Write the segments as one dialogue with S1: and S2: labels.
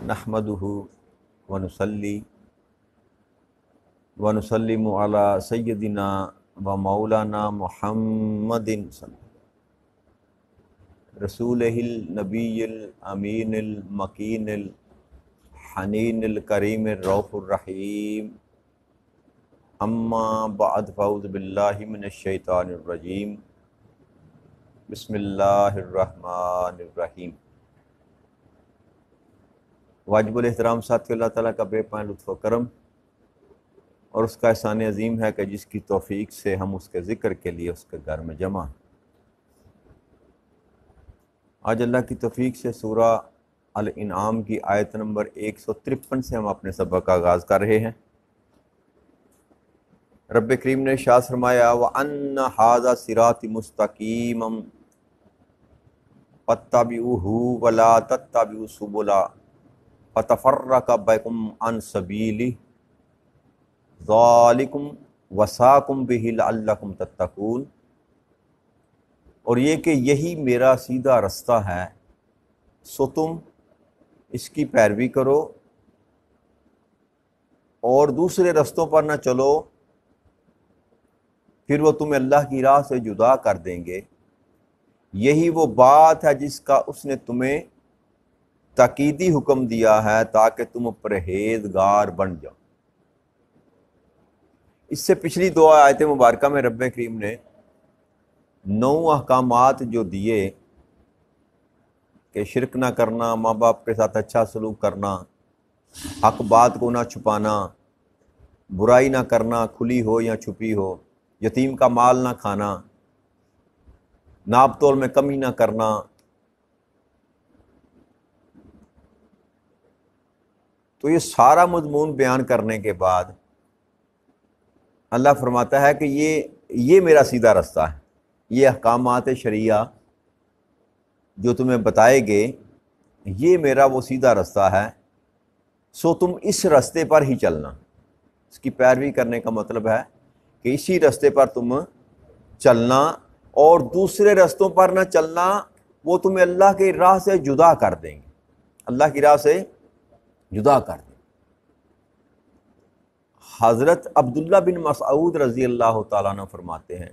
S1: نحمدہ ونصلی ونسلم علی سیدنا و مولانا محمد رسولہ النبی الامین المکین الحنین الکریم الرؤوف الرحیم اما بعد فاعوذ باللہ من الشیطان الرجیم بسم اللہ الرحمن الرحیم۔ واجب الاحترام ساتھی اللہ تعالیٰ کا بے پناہ لطف و کرم اور اس کا احسان عظیم ہے کہ جس کی توفیق سے ہم اس کے ذکر کے لیے اس کے گھر میں جمع ہیں۔ آج اللہ کی توفیق سے سورہ الانعام کی آیت نمبر 153 سے ہم اپنے سبق کا آغاز کر رہے ہیں۔ رب کریم نے ارشاد فرمایا وَأَنَّ هَذَا صِرَاطِ مُسْتَقِيمًا فَاتَّبِعُوهُ وَلَا تَتَّبِعُوا السُّبُلَ فَتَفَرَّقَ بِكُمْ عَنْ سَبِيلِهِ ذَلِكُمْ وَصَاكُمْ بِهِ لَعَلَّكُمْ تَتَّقُونَ، اور یہ کہ یہی میرا سیدھا رستہ ہے، سو تم اس کی پیروی کرو اور دوسرے رستوں پر نہ چلو، پھر وہ تمہیں اللہ کی راہ سے جدا کر دیں گے۔ یہی وہ بات ہے جس کا اس نے تمہیں تاکیدی حکم دیا ہے تاکہ تم پرہیزگار بن جاؤ۔ اس سے پچھلی دو آیت مبارکہ میں رب کریم نے 9 احکامات جو دیے کہ شرک نہ کرنا، ماں باپ کے ساتھ اچھا سلوک کرنا، حق بات کو نہ چھپانا، برائی نہ کرنا کھلی ہو یا چھپی ہو، یتیم کا مال نہ کھانا، ناپ تول میں کمی نہ کرنا، تو یہ سارا مضمون بیان کرنے کے بعد اللہ فرماتا ہے کہ یہ میرا سیدھا رستہ ہے، یہ احکامات شرعیہ جو تمہیں بتائے گئے یہ میرا وہ سیدھا رستہ ہے، سو تم اس رستے پر ہی چلنا۔ اس کی پیروی کرنے کا مطلب ہے کہ اسی رستے پر تم چلنا اور دوسرے رستوں پر نہ چلنا، وہ تمہیں اللہ کی راہ سے جدا کر دیں گے، اللہ کی راہ سے جدا کر دیں۔ حضرت عبداللہ بن مسعود رضی اللہ تعالیٰ عنہ فرماتے ہیں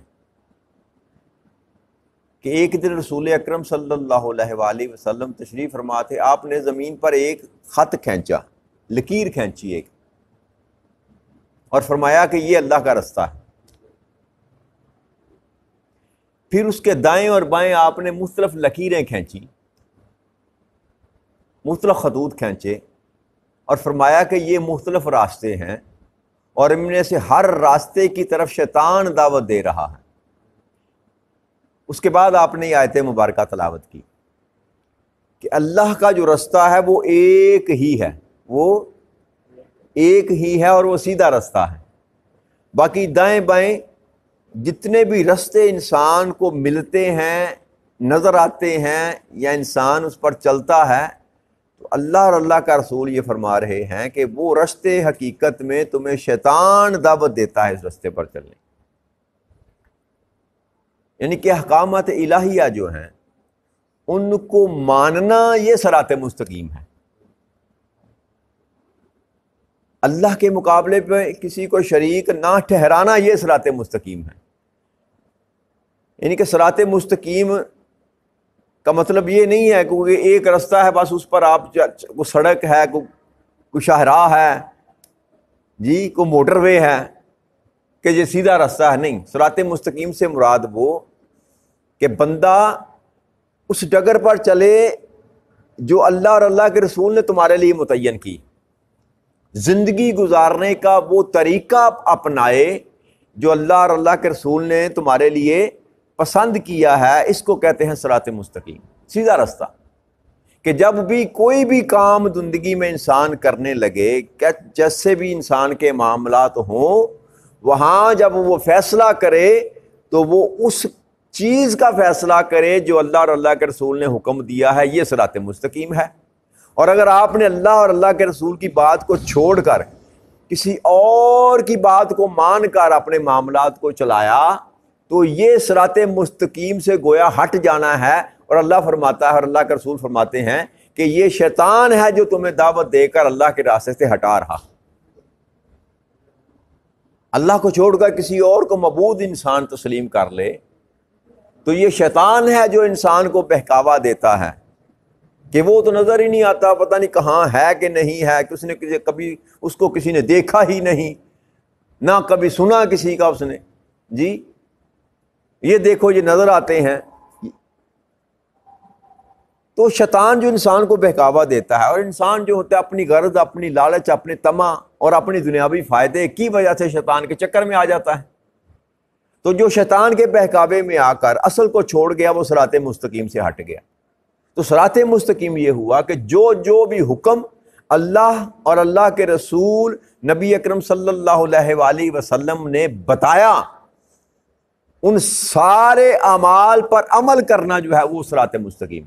S1: کہ ایک دن رسول اکرم صلی اللہ علیہ وآلہ وسلم تشریف فرما تھے، آپ نے زمین پر ایک خط کھینچا، لکیر کھینچی ایک، اور فرمایا کہ یہ اللہ کا رستہ ہے۔ پھر اس کے دائیں اور بائیں آپ نے مختلف لکیریں کھینچی، مختلف خطوط کھینچے، اور فرمایا کہ یہ مختلف راستے ہیں اور ان میں سے ہر راستے کی طرف شیطان دعوت دے رہا ہے۔ اس کے بعد آپ نے یہ آیت مبارکہ تلاوت کی کہ اللہ کا جو رستہ ہے وہ ایک ہی ہے، وہ ایک ہی ہے اور وہ سیدھا رستہ ہے۔ باقی دائیں بائیں جتنے بھی رستے انسان کو ملتے ہیں، نظر آتے ہیں یا انسان اس پر چلتا ہے، تو اللہ اور اللہ کا رسول یہ فرما رہے ہیں کہ وہ رستے حقیقت میں تمہیں شیطان دعوت دیتا ہے اس رستے پر چلنے، یعنی کہ احکامات الہیہ جو ہیں ان کو ماننا یہ صراط مستقیم ہے۔ اللہ کے مقابلے پہ کسی کو شریک نہ ٹھہرانا یہ صراط مستقیم ہے۔ یعنی کہ صراط مستقیم کا مطلب یہ نہیں ہے کہ ایک رستہ ہے بس اس پر آپ کو سڑک ہے، کوئی شاہراہ ہے جی، کوئی موٹر وے ہے کہ یہ سیدھا رستہ ہے، نہیں۔ صراط مستقیم سے مراد وہ کہ بندہ اس ڈگر پر چلے جو اللہ اور اللہ کے رسول نے تمہارے لیے متعین کی، زندگی گزارنے کا وہ طریقہ اپنائے جو اللہ اور اللہ کے رسول نے تمہارے لیے پسند کیا ہے، اس کو کہتے ہیں صراط مستقیم، سیدھا رستہ۔ کہ جب بھی کوئی بھی کام زندگی میں انسان کرنے لگے، جیسے بھی انسان کے معاملات ہوں، وہاں جب وہ فیصلہ کرے تو وہ اس چیز کا فیصلہ کرے جو اللہ اور اللہ کے رسول نے حکم دیا ہے، یہ صراط مستقیم ہے۔ اور اگر آپ نے اللہ اور اللہ کے رسول کی بات کو چھوڑ کر کسی اور کی بات کو مان کر اپنے معاملات کو چلایا تو یہ صراط مستقیم سے گویا ہٹ جانا ہے۔ اور اللہ فرماتا ہے اور اللہ کے رسول فرماتے ہیں کہ یہ شیطان ہے جو تمہیں دعوت دے کر اللہ کے راستے سے ہٹا رہا. اللہ کو چھوڑ کر کسی اور کو معبود انسان تسلیم کر لے تو یہ شیطان ہے جو انسان کو بہکاوا دیتا ہے کہ وہ تو نظر ہی نہیں آتا، پتہ نہیں کہاں ہے کہ نہیں ہے، کہ اس نے کبھی اس کو کسی نے دیکھا ہی نہیں، نہ کبھی سنا کسی کا اس نے. جی یہ دیکھو یہ نظر آتے ہیں. تو شیطان جو انسان کو بہکاوا دیتا ہے، اور انسان جو ہوتا ہے اپنی غرض، اپنی لالچ، اپنے طمع اور اپنی دنیاوی فائدے کی وجہ سے شیطان کے چکر میں آ جاتا ہے. تو جو شیطان کے بہکاوے میں آ کر اصل کو چھوڑ گیا وہ صراط مستقیم سے ہٹ گیا. تو صراط مستقیم یہ ہوا کہ جو بھی حکم اللہ اور اللہ کے رسول نبی اکرم صلی اللہ علیہ وآلہ وسلم نے بتایا، ان سارے اعمال پر عمل کرنا جو ہے وہ صراط مستقیم.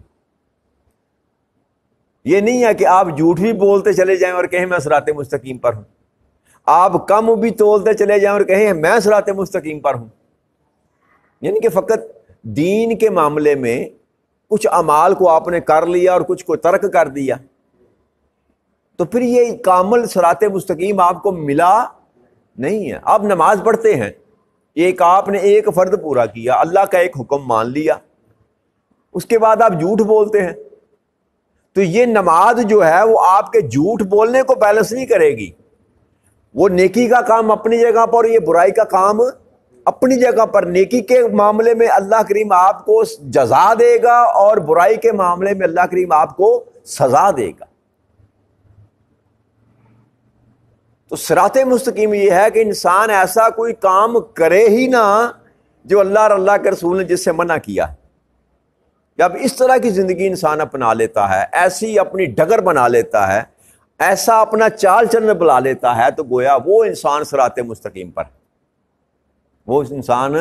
S1: یہ نہیں ہے کہ آپ جھوٹ بھی بولتے چلے جائیں اور کہیں میں صراط مستقیم پر ہوں، آپ کم بھی تولتے چلے جائیں اور کہیں میں صراط مستقیم پر ہوں. یعنی کہ فقط دین کے معاملے میں کچھ اعمال کو آپ نے کر لیا اور کچھ کو ترک کر دیا تو پھر یہ کامل صراط مستقیم آپ کو ملا نہیں ہے. آپ نماز پڑھتے ہیں، آپ نے ایک فرض پورا کیا، اللہ کا ایک حکم مان لیا، اس کے بعد آپ جھوٹ بولتے ہیں، تو یہ نماز جو ہے وہ آپ کے جھوٹ بولنے کو بیلنس نہیں کرے گی. وہ نیکی کا کام اپنی جگہ پر، یہ برائی کا کام اپنی جگہ پر. نیکی کے معاملے میں اللہ کریم آپ کو جزا دے گا اور برائی کے معاملے میں اللہ کریم آپ کو سزا دے گا. تو صراط مستقیم یہ ہے کہ انسان ایسا کوئی کام کرے ہی نہ جو اللہ اور اللہ کے رسول نے جس سے منع کیا. جب اس طرح کی زندگی انسان اپنا لیتا ہے، ایسی اپنی ڈگر بنا لیتا ہے، ایسا اپنا چال چلن بنا لیتا ہے، تو گویا وہ انسان صراط مستقیم پر، وہ انسان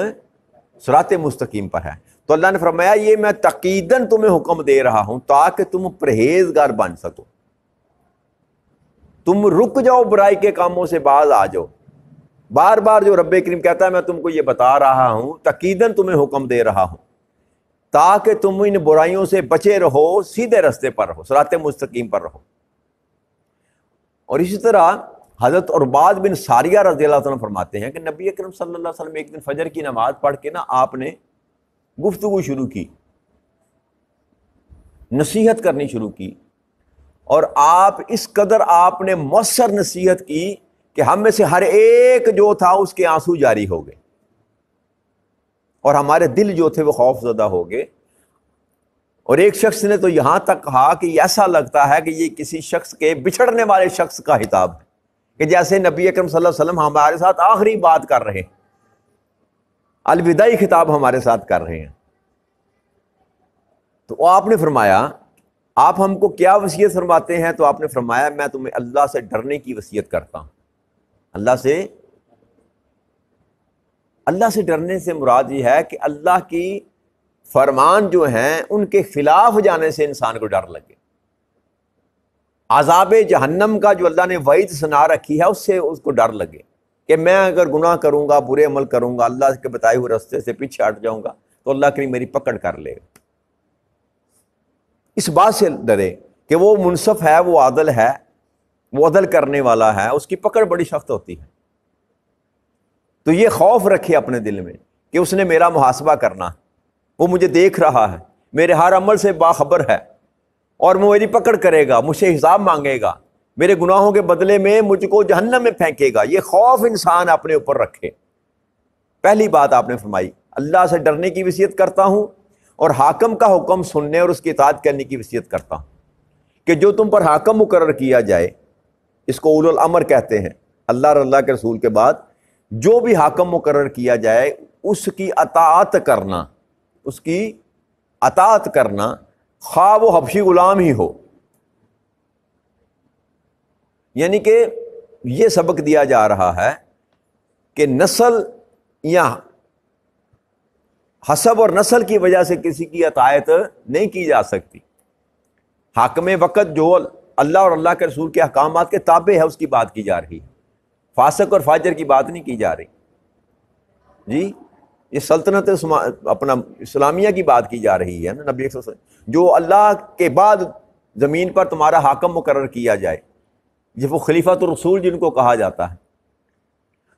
S1: صراط مستقیم پر ہے. تو اللہ نے فرمایا یہ میں تقییداً تمہیں حکم دے رہا ہوں تاکہ تم پرہیزگار بن سکو، تم رک جاؤ برائی کے کاموں سے باز آ جاؤ. بار بار جو رب کریم کہتا ہے میں تم کو یہ بتا رہا ہوں، تقییداً تمہیں حکم دے رہا ہوں تاکہ تم ان برائیوں سے بچے رہو، سیدھے رستے پر رہو، صراط مستقیم پر رہو. اور اسی طرح حضرت عرباد بن ساریہ رضی اللہ عنہ فرماتے ہیں کہ نبی اکرم صلی اللہ علیہ وسلم ایک دن فجر کی نماز پڑھ کے آپ نے گفتگو شروع کی، نصیحت کرنی شروع کی، اور آپ اس قدر آپ نے مؤثر نصیحت کی کہ ہم میں سے ہر ایک جو تھا اس کے آنسو جاری ہو گئے اور ہمارے دل جو تھے وہ خوف زدہ ہو گئے. اور ایک شخص نے تو یہاں تک کہا کہ ایسا لگتا ہے کہ یہ کسی شخص کے بچھڑنے والے شخص کا خطاب ہے، کہ جیسے نبی اکرم صلی اللہ علیہ وسلم ہمارے ساتھ آخری بات کر رہے ہیں، الوداعی خطاب ہمارے ساتھ کر رہے ہیں. تو آپ نے فرمایا آپ ہم کو کیا وصیت فرماتے ہیں؟ تو آپ نے فرمایا میں تمہیں اللہ سے ڈرنے کی وصیت کرتا ہوں. اللہ سے ڈرنے سے مراد یہ ہے کہ اللہ کی فرمان جو ہیں ان کے خلاف جانے سے انسان کو ڈر لگے. عذاب جہنم کا جو اللہ نے وعید سنا رکھی ہے اس سے اس کو ڈر لگے کہ میں اگر گناہ کروں گا، برے عمل کروں گا، اللہ کے بتائے ہوئے راستے سے پیچھے ہٹ جاؤں گا تو اللہ کریم میری پکڑ کر لے گا. اس بات سے ڈرے کہ وہ منصف ہے، وہ عادل ہے، وہ عدل کرنے والا ہے، اس کی پکڑ بڑی سخت ہوتی ہے. تو یہ خوف رکھے اپنے دل میں کہ اس نے میرا محاسبہ کرنا، وہ مجھے دیکھ رہا ہے، میرے ہر عمل سے باخبر ہے اور وہ میری پکڑ کرے گا، مجھ سے حساب مانگے گا، میرے گناہوں کے بدلے میں مجھ کو جہنم میں پھینکے گا. یہ خوف انسان اپنے اوپر رکھے. پہلی بات آپ نے فرمائی اللہ سے ڈرنے کی وصیت کرتا ہوں اور حاکم کا حکم سننے اور اس کی اطاعت کرنے کی وصیت کرتا ہوں کہ جو تم پر حاکم مقرر کیا جائے، اس کو اولو الامر کہتے ہیں، اللہ اور اللہ کے رسول کے بعد جو بھی حاکم مقرر کیا جائے اس کی اطاعت کرنا، اس کی اطاعت کرنا، خواہ وہ حبشی غلام ہی ہو. یعنی کہ یہ سبق دیا جا رہا ہے کہ نسل یا حسب اور نسل کی وجہ سے کسی کی اطاعت نہیں کی جا سکتی. حاکم وقت جو اللہ اور اللہ کے رسول کے احکامات کے تابع ہے اس کی بات کی جا رہی ہے، فاسق اور فاجر کی بات نہیں کی جا رہی. جی یہ سلطنت اپنا اسلامیہ کی بات کی جا رہی ہے نا. نبی صلی اللہ علیہ وسلم جو اللہ کے بعد زمین پر تمہارا حاکم مقرر کیا جائے، یہ وہ خلیفۃ الرسول جن کو کہا جاتا ہے،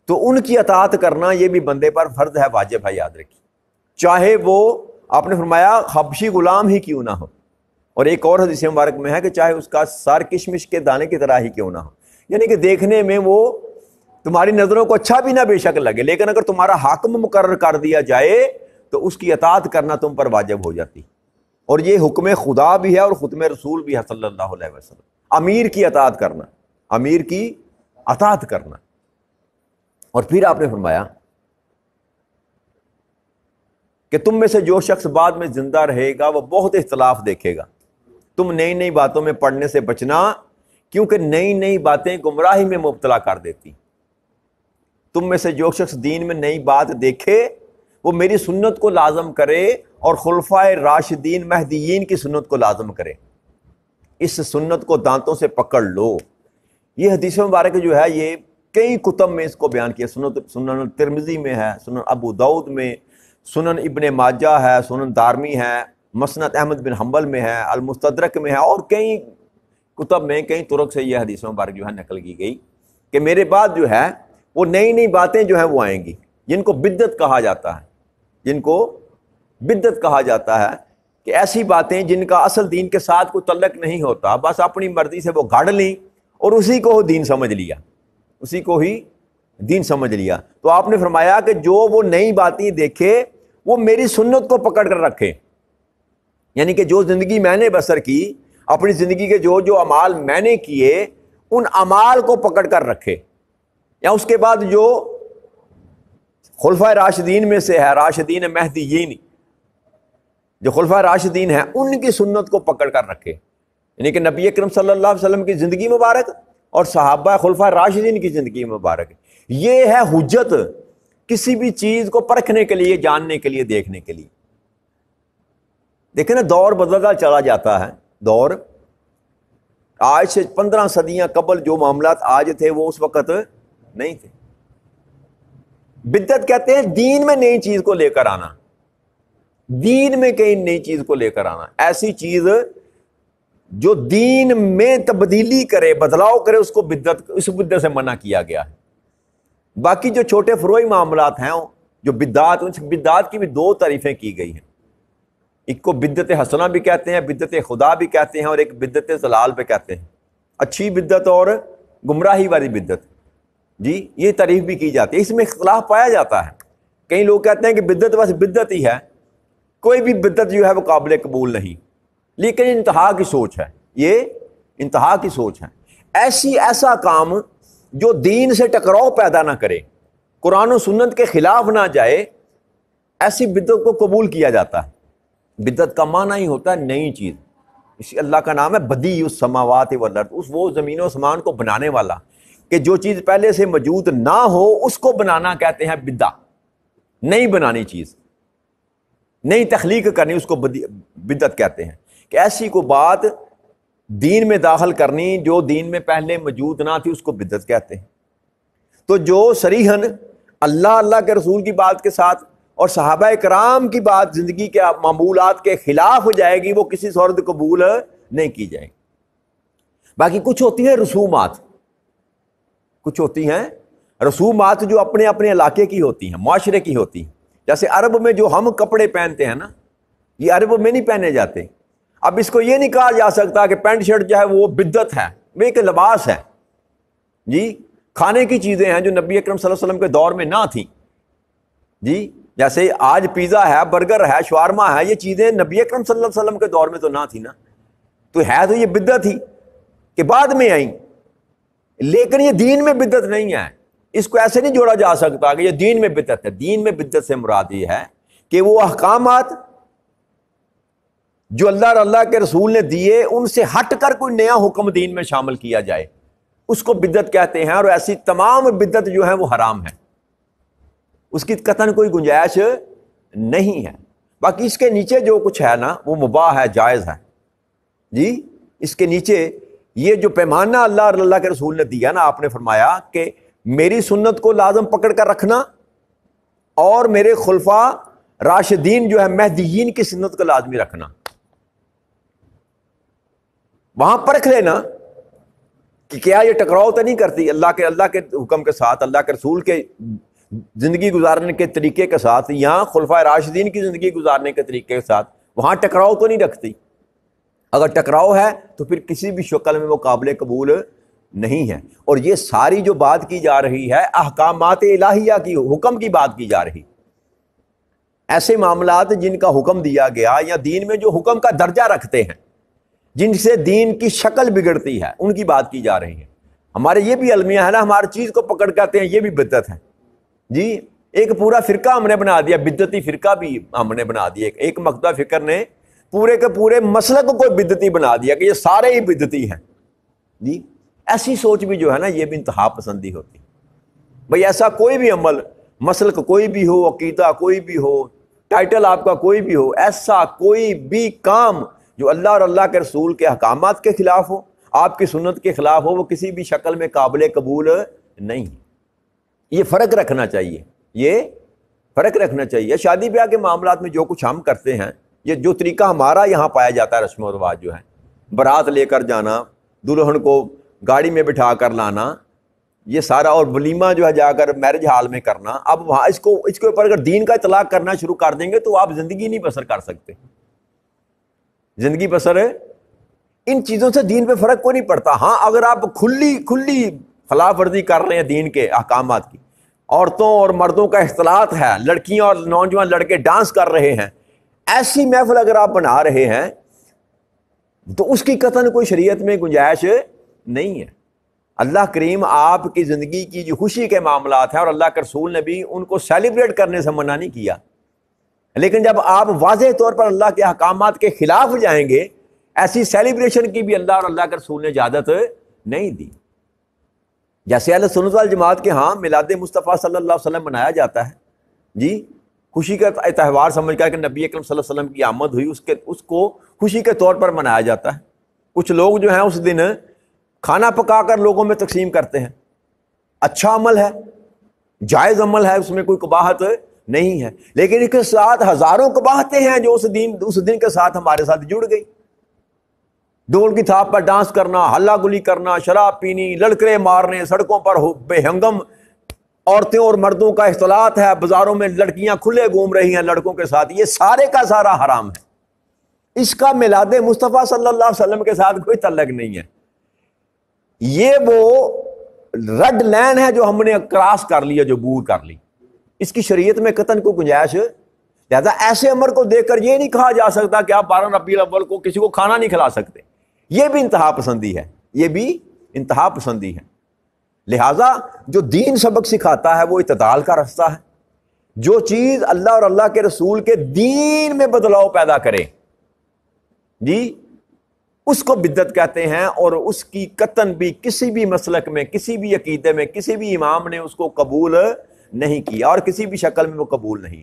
S1: تو ان کی اطاعت کرنا یہ بھی بندے پر فرض ہے، واجب ہے، یاد رکھیے، چاہے وہ آپ نے فرمایا حبشی غلام ہی کیوں نہ ہو، اور ایک اور حدیث مبارک میں ہے کہ چاہے اس کا سر کشمش کے دانے کی طرح ہی کیوں نہ ہو، یعنی کہ دیکھنے میں وہ تمہاری نظروں کو اچھا بھی نہ بے شک لگے، لیکن اگر تمہارا حاکم مقرر کر دیا جائے تو اس کی اطاعت کرنا تم پر واجب ہو جاتی، اور یہ حکم خدا بھی ہے اور حکم رسول بھی ہے صلی اللہ علیہ وسلم، امیر کی اطاعت کرنا، امیر کی اطاعت کرنا۔ اور پھر آپ نے فرمایا کہ تم میں سے جو شخص بعد میں زندہ رہے گا وہ بہت اختلاف دیکھے گا، تم نئی نئی باتوں میں پڑھنے سے بچنا، کیونکہ نئی نئی باتیں گمراہی میں مبتلا کر دیتی۔ تم میں سے جو شخص دین میں نئی بات دیکھے وہ میری سنت کو لازم کرے اور خلفائے راشدین مہدیین کی سنت کو لازم کرے، اس سنت کو دانتوں سے پکڑ لو۔ یہ حدیث مبارک جو ہے یہ کئی کتب میں اس کو بیان کیا، سنن ترمذی میں ہے، سنن ابو داؤد میں، سنن ابن ماجہ ہے، سنن دارمی ہے، مسند احمد بن حنبل میں ہے، المستدرک میں ہے، اور کئی کتب میں کئی طرق سے یہ حدیث مبارک جو ہے نقل کی گئی کہ میرے بعد جو ہے وہ نئی نئی باتیں جو ہیں وہ آئیں گی، جن کو بدعت کہا جاتا ہے، جن کو بدعت کہا جاتا ہے، کہ ایسی باتیں جن کا اصل دین کے ساتھ کوئی تعلق نہیں ہوتا، بس اپنی مرضی سے وہ گھڑ لیں اور اسی کو دین سمجھ لیا، اسی کو ہی دین سمجھ لیا۔ تو آپ نے فرمایا کہ جو وہ نئی باتیں دیکھے وہ میری سنت کو پکڑ کر رکھے، یعنی کہ جو زندگی میں نے بسر کی، اپنی زندگی کے جو جو اعمال میں نے کیے ان اعمال کو پکڑ کر رکھے، یا اس کے بعد جو خلفائے راشدین میں سے ہے، راشدین مہدیین، جو خلفائے راشدین ہیں ان کی سنت کو پکڑ کر رکھے، یعنی کہ نبی اکرم صلی اللہ علیہ وسلم کی زندگی مبارک اور صحابہ خلفائے راشدین کی زندگی مبارک، یہ ہے حجت کسی بھی چیز کو پرکھنے کے لیے، جاننے کے لیے، دیکھنے کے لیے۔ دیکھیں نا، دور بدلتا چلا جاتا ہے، دور آج سے 15 صدیاں قبل جو معاملات آج تھے وہ اس وقت نہیں تھے۔ بدعت کہتے ہیں دین میں نئی چیز کو لے کر آنا، دین میں کئی نئی چیز کو لے کر آنا، ایسی چیز جو دین میں تبدیلی کرے، بدلاؤ کرے، اس کو بدعت، اس بدعت سے منع کیا گیا ہے۔ باقی جو چھوٹے فروعی معاملات ہیں جو بدعات، ان بدعات کی بھی دو تعریفیں کی گئی ہیں، ایک کو بدعت حسنہ بھی کہتے ہیں، بدعت خدا بھی کہتے ہیں، اور ایک بدعت ضلال پہ کہتے ہیں، اچھی بدعت اور گمراہی والی بدعت، جی یہ تعریف بھی کی جاتی ہے۔ اس میں اختلاف پایا جاتا ہے، کئی لوگ کہتے ہیں کہ بدعت بس بدعت ہی ہے، کوئی بھی بدعت جو ہے وہ قابل قبول نہیں، لیکن انتہا کی سوچ ہے، یہ انتہا کی سوچ ہے۔ ایسا کام جو دین سے ٹکراؤ پیدا نہ کرے، قرآن و سنت کے خلاف نہ جائے، ایسی بدعت کو قبول کیا جاتا ہے۔ بدعت کا معنی ہی ہوتا ہے نئی چیز، اسی اللہ کا نام ہے بدیع السماوات والارض، اس وہ زمین و آسمان کو بنانے والا، کہ جو چیز پہلے سے موجود نہ ہو اس کو بنانا کہتے ہیں بدعہ، نئی بنانی چیز، نئی تخلیق کرنی، اس کو بدعت کہتے ہیں، کہ ایسی کو بات دین میں داخل کرنی جو دین میں پہلے موجود نہ تھی، اس کو بدعت کہتے ہیں۔ تو جو صریحاً اللہ کے رسول کی بات کے ساتھ اور صحابہ کرام کی بات زندگی کے معمولات کے خلاف ہو جائے گی، وہ کسی صورت قبول نہیں کی جائے گی۔ باقی کچھ ہوتی ہیں رسومات، کچھ ہوتی ہیں رسومات جو اپنے اپنے علاقے کی ہوتی ہیں، معاشرے کی ہوتی ہیں، جیسے عرب میں جو ہم کپڑے پہنتے ہیں نا، یہ عرب میں نہیں پہنے جاتے۔ اب اس کو یہ نہیں کہا جا سکتا کہ پینٹ شرٹ جو ہے وہ بدعت ہے، وہ ایک لباس ہے، جی کھانے کی چیزیں ہیں جو نبی اکرم صلی اللہ علیہ وسلم کے دور میں نہ تھیں، جی جیسے آج پیزا ہے، برگر ہے، شوارما ہے، یہ چیزیں نبی اکرم صلی اللہ علیہ وسلم کے دور میں تو نہ تھی نا، تو ہے تو یہ بدعت ہی کہ بعد میں آئیں، لیکن یہ دین میں بدعت نہیں ہے۔ اس کو ایسے نہیں جوڑا جا سکتا کہ یہ دین میں بدعت ہے۔ دین میں بدعت سے مراد یہ ہے کہ وہ احکامات جو اللہ اور اللہ کے رسول نے دیے ان سے ہٹ کر کوئی نیا حکم دین میں شامل کیا جائے، اس کو بدعت کہتے ہیں، اور ایسی تمام بدعت جو ہے وہ حرام ہے، اس کی قطعاً کوئی گنجائش نہیں ہے۔ باقی اس کے نیچے جو کچھ ہے نا وہ مباح ہے، جائز ہے، جی اس کے نیچے یہ جو پیمانہ اللہ اور اللہ کے رسول نے دیا نا، آپ نے فرمایا کہ میری سنت کو لازم پکڑ کر رکھنا اور میرے خلفاء راشدین جو ہے مہدیین کی سنت کو لازمی رکھنا، وہاں پرکھ لینا کہ کیا یہ ٹکراؤ تو نہیں کرتی اللہ کے حکم کے ساتھ، اللہ کے رسول کے زندگی گزارنے کے طریقے کے ساتھ، یا خلفائے راشدین کی زندگی گزارنے کے طریقے کے ساتھ وہاں ٹکراؤ تو نہیں رکھتی۔ اگر ٹکراؤ ہے تو پھر کسی بھی شکل میں وہ قابل قبول نہیں ہے۔ اور یہ ساری جو بات کی جا رہی ہے احکامات الہیہ کی، حکم کی بات کی جا رہی، ایسے معاملات جن کا حکم دیا گیا یا دین میں جو حکم کا درجہ رکھتے ہیں، جن سے دین کی شکل بگڑتی ہے، ان کی بات کی جا رہی ہے۔ ہمارے یہ بھی المیہ ہے نا، ہماری چیز کو پکڑ کہتے ہیں یہ بھی بدعت ہے جی، ایک پورا فرقہ ہم نے بنا دیا، بدعتی فرقہ بھی ہم نے بنا دیا، ایک مقتدہ فکر نے پورے کے پورے مسلک کو بدعتی بنا دیا کہ یہ سارے ہی بدعتی ہیں جی۔ ایسی سوچ بھی جو ہے نا یہ بھی انتہا پسندی ہوتی ہے۔ بھئی ایسا کوئی بھی عمل، مسلک کوئی بھی ہو، عقیدہ کوئی بھی ہو، ٹائٹل آپ کا کوئی بھی ہو، ایسا کوئی بھی کام جو اللہ اور اللہ کے رسول کے احکامات کے خلاف ہو، آپ کی سنت کے خلاف ہو، وہ کسی بھی شکل میں قابل قبول نہیں۔ یہ فرق رکھنا چاہیے، یہ فرق رکھنا چاہیے۔ شادی بیاہ کے معاملات میں جو کچھ ہم کرتے ہیں، یہ جو طریقہ ہمارا یہاں پایا جاتا ہے، رسم و رواج جو ہے، بارات لے کر جانا، دلہن کو گاڑی میں بٹھا کر لانا، یہ سارا، اور ولیمہ جو ہے جا کر میرج ہال میں کرنا، اب وہاں اس کے اوپر اگر دین کا اطلاق کرنا شروع کر دیں گے تو آپ زندگی نہیں بسر کر سکتے۔ زندگی بسر ان چیزوں سے دین پہ فرق کوئی نہیں پڑتا۔ ہاں اگر آپ کھلی خلاف ورزی کر رہے ہیں دین کے احکامات کی، عورتوں اور مردوں کا اختلاط ہے، لڑکیاں اور نوجوان لڑکے ڈانس کر رہے ہیں، ایسی محفل اگر آپ بنا رہے ہیں تو اس کی قطعاً کوئی شریعت میں گنجائش نہیں ہے۔ اللہ کریم آپ کی زندگی کی جو خوشی کے معاملات ہیں، اور اللہ کے رسول نے بھی ان کو سیلیبریٹ کرنے سے منع نہیں کیا، لیکن جب آپ واضح طور پر اللہ کے احکامات کے خلاف جائیں گے، ایسی سیلیبریشن کی بھی اللہ اور اللہ کے رسول نے اجازت نہیں دی۔ جیسے اہل سنت والجماعت کے ہاں میلاد مصطفیٰ صلی اللہ علیہ وسلم منایا جاتا ہے جی، خوشی کا تہوار سمجھ کر کہ نبی اکرم صلی اللہ علیہ وسلم کی آمد ہوئی، اس کو خوشی کے طور پر منایا جاتا ہے۔ کچھ لوگ جو ہیں اس دن کھانا پکا کر لوگوں میں تقسیم کرتے ہیں، اچھا عمل ہے، جائز عمل ہے، اس میں کوئی قباحت نہیں ہے، لیکن اس کے ساتھ ہزاروں قباحتیں ہیں جو اس دن کے ساتھ ہمارے ساتھ جڑ گئی۔ ڈول کی تھاپ پر ڈانس کرنا، ہلا گلی کرنا، شراب پینی، لڑکرے مارنے، سڑکوں پر بے ہنگم عورتیں اور مردوں کا اختلاط ہے، بازاروں میں لڑکیاں کھلے گھوم رہی ہیں لڑکوں کے ساتھ، یہ سارے کا سارا حرام ہے۔ اس کا میلاد مصطفیٰ صلی اللہ علیہ وسلم کے ساتھ کوئی تعلق نہیں ہے۔ یہ وہ ریڈ لائن ہے جو ہم نے کراس کر لیا، جو عبور کر لی، اس کی شریعت میں قطعاً کو گنجائش۔ لہذا ایسے امر کو دیکھ کر یہ نہیں کہا جا سکتا کہ آپ 12 ربیع الاول کو کسی کو کھانا نہیں کھلا سکتے، یہ بھی انتہا پسندی ہے، یہ بھی انتہا پسندی ہے۔ لہذا جو دین سبق سکھاتا ہے وہ اعتدال کا راستہ ہے۔ جو چیز اللہ اور اللہ کے رسول کے دین میں بدلاؤ پیدا کرے جی، اس کو بدعت کہتے ہیں، اور اس کی قطعاً بھی کسی بھی مسلک میں، کسی بھی عقیدے میں، کسی بھی امام نے اس کو قبول نہیں کیا، اور کسی بھی شکل میں وہ قبول نہیں۔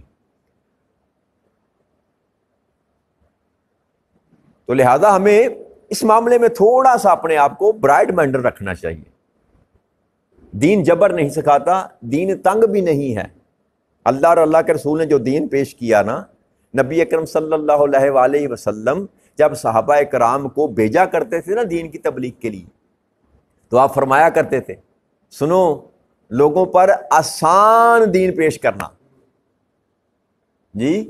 S1: تو لہذا ہمیں اس معاملے میں تھوڑا سا اپنے آپ کو برائٹ مائنڈڈ رکھنا چاہیے۔ دین جبر نہیں سکھاتا، دین تنگ بھی نہیں ہے۔ اللہ اور اللہ کے رسول نے جو دین پیش کیا نا، نبی اکرم صلی اللہ علیہ وآلہ وسلم جب صحابہ کرام کو بھیجا کرتے تھے نا دین کی تبلیغ کے لیے، تو آپ فرمایا کرتے تھے، سنو لوگوں پر آسان دین پیش کرنا جی،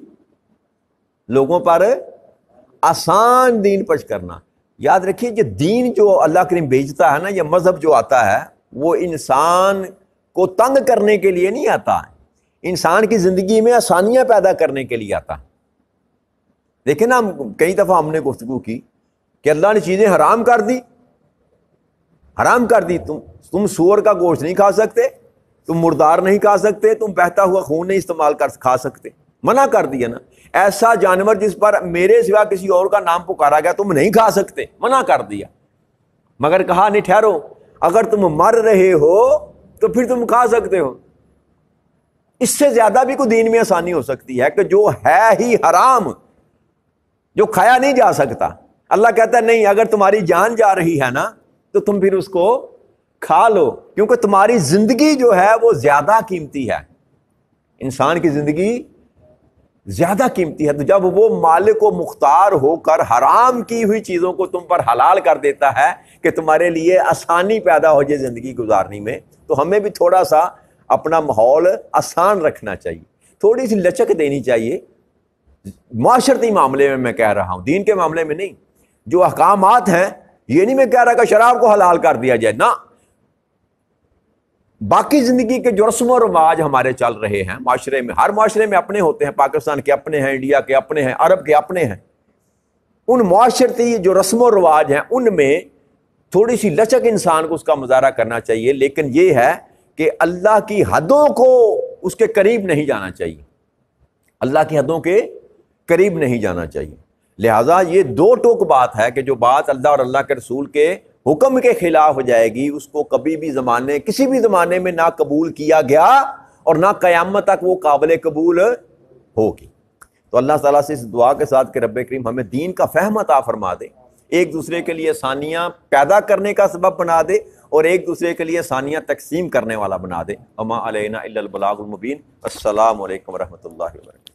S1: لوگوں پر آسان دین پیش کرنا۔ یاد رکھیے یہ دین جو اللہ کریم بھیجتا ہے نا، یہ مذہب جو آتا ہے وہ انسان کو تنگ کرنے کے لیے نہیں آتا، انسان کی زندگی میں آسانیاں پیدا کرنے کے لیے آتا۔ دیکھیں نا، کئی دفعہ ہم نے گفتگو کی کہ اللہ نے چیزیں حرام کر دی، حرام کر دی، تم سور کا گوشت نہیں کھا سکتے، تم مردار نہیں کھا سکتے، تم بہتا ہوا خون نہیں استعمال کھا سکتے، منع کر دیا نا۔ ایسا جانور جس پر میرے سوا کسی اور کا نام پکارا گیا تم نہیں کھا سکتے، منع کر دیا، مگر کہا نہیں ٹھہرو، اگر تم مر رہے ہو تو پھر تم کھا سکتے ہو۔ اس سے زیادہ بھی کوئی دین میں آسانی ہو سکتی ہے کہ جو ہے ہی حرام، جو کھایا نہیں جا سکتا، اللہ کہتا ہے نہیں، اگر تمہاری جان جا رہی ہے نا تو تم پھر اس کو کھا لو، کیونکہ تمہاری زندگی جو ہے وہ زیادہ قیمتی ہے۔ انسان کی زندگی زیادہ قیمتی ہے۔ تو جب وہ مالک و مختار ہو کر حرام کی ہوئی چیزوں کو تم پر حلال کر دیتا ہے کہ تمہارے لیے آسانی پیدا ہو جائے زندگی گزارنے میں، تو ہمیں بھی تھوڑا سا اپنا ماحول آسان رکھنا چاہیے، تھوڑی سی لچک دینی چاہیے۔ معاشرتی معاملے میں کہہ رہا ہوں، دین کے معاملے میں نہیں۔ جو احکامات ہیں، یہ نہیں میں کہہ رہا کہ شراب کو حلال کر دیا جائے، نہ، باقی زندگی کے جو رسم و رواج ہمارے چل رہے ہیں معاشرے میں، ہر معاشرے میں اپنے ہوتے ہیں، پاکستان کے اپنے ہیں، انڈیا کے اپنے ہیں، عرب کے اپنے ہیں، ان معاشرتی جو رسم و رواج ہیں ان میں تھوڑی سی لچک انسان کو اس کا مظاہرہ کرنا چاہیے، لیکن یہ ہے کہ اللہ کی حدوں کو اس کے قریب نہیں جانا چاہیے، اللہ کی حدوں کے قریب نہیں جانا چاہیے۔ لہٰذا یہ دو ٹوک بات ہے کہ جو بات اللہ اور اللہ کے رسول کے حکم کے خلاف ہو جائے گی، اس کو کبھی بھی کسی بھی زمانے میں نہ قبول کیا گیا اور نہ قیامت تک وہ قابل قبول ہوگی۔ تو اللہ تعالیٰ سے اس دعا کے ساتھ کہ رب کریم ہمیں دین کا فہم عطا فرما دے، ایک دوسرے کے لیے آسانیاں پیدا کرنے کا سبب بنا دے اور ایک دوسرے کے لیے آسانیاں تقسیم کرنے والا بنا دے۔ وما علینا الا البلاغ المبین۔ السلام علیکم ورحمۃ اللہ وبرکاتہ۔